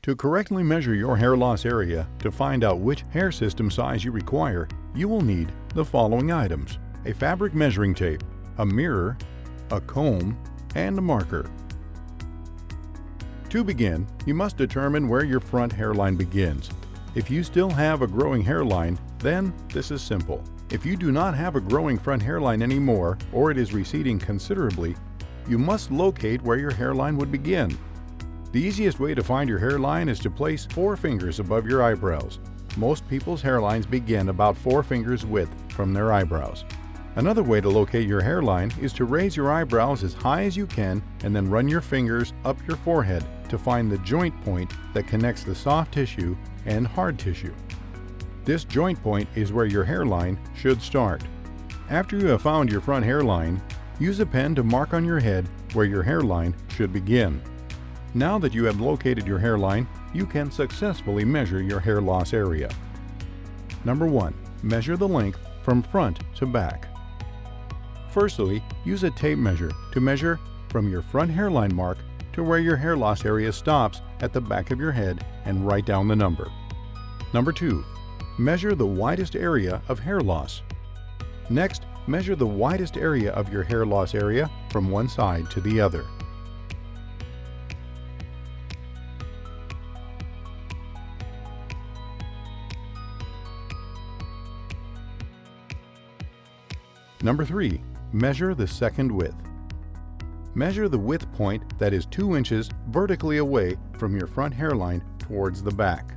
To correctly measure your hair loss area to find out which hair system size you require, you will need the following items: a fabric measuring tape, a mirror, a comb, and a marker. To begin, you must determine where your front hairline begins. If you still have a growing hairline, then this is simple. If you do not have a growing front hairline anymore, or it is receding considerably, you must locate where your hairline would begin. The easiest way to find your hairline is to place 4 fingers above your eyebrows. Most people's hairlines begin about 4 fingers width from their eyebrows. Another way to locate your hairline is to raise your eyebrows as high as you can and then run your fingers up your forehead to find the joint point that connects the soft tissue and hard tissue. This joint point is where your hairline should start. After you have found your front hairline, use a pen to mark on your head where your hairline should begin. Now that you have located your hairline, you can successfully measure your hair loss area. Number 1. Measure the length from front to back. Firstly, use a tape measure to measure from your front hairline mark to where your hair loss area stops at the back of your head and write down the number. Number 2. Measure the widest area of hair loss. Next, measure the widest area of your hair loss area from one side to the other. Number 3. Measure the second width. Measure the width point that is 2 inches vertically away from your front hairline towards the back.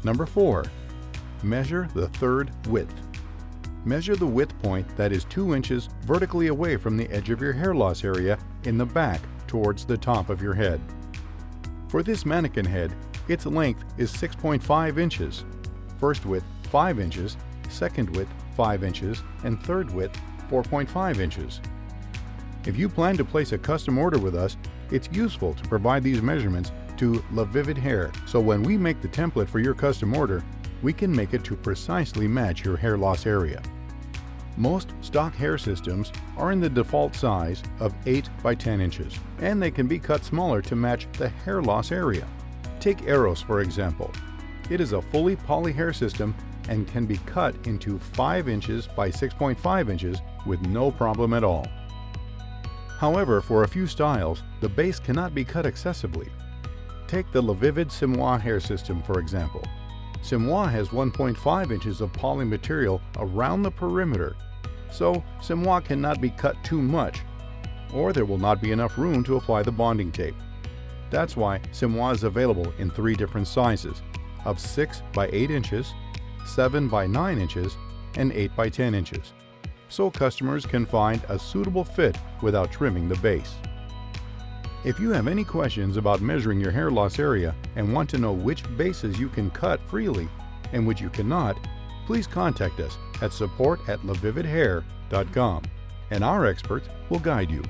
Number 4. Measure the third width. Measure the width point that is 2 inches vertically away from the edge of your hair loss area in the back towards the top of your head. For this mannequin head, its length is 6.5 inches, first width 5 inches, second width 5 inches, and third width 4.5 inches. If you plan to place a custom order with us, it's useful to provide these measurements to LaVivid Hair, so when we make the template for your custom order, we can make it to precisely match your hair loss area. Most stock hair systems are in the default size of 8 by 10 inches, and they can be cut smaller to match the hair loss area. Take Eros for example. It is a fully poly hair system and can be cut into 5 inches by 6.5 inches with no problem at all. However, for a few styles, the base cannot be cut excessively. Take the LaVivid Simois hair system for example. Simois has 1.5 inches of poly material around the perimeter, so Simois cannot be cut too much, or there will not be enough room to apply the bonding tape. That's why Simois is available in 3 different sizes, of 6 by 8 inches, 7 by 9 inches, and 8 by 10 inches, so customers can find a suitable fit without trimming the base. If you have any questions about measuring your hair loss area and want to know which bases you can cut freely and which you cannot, please contact us at support@lavividhair.com, and our experts will guide you.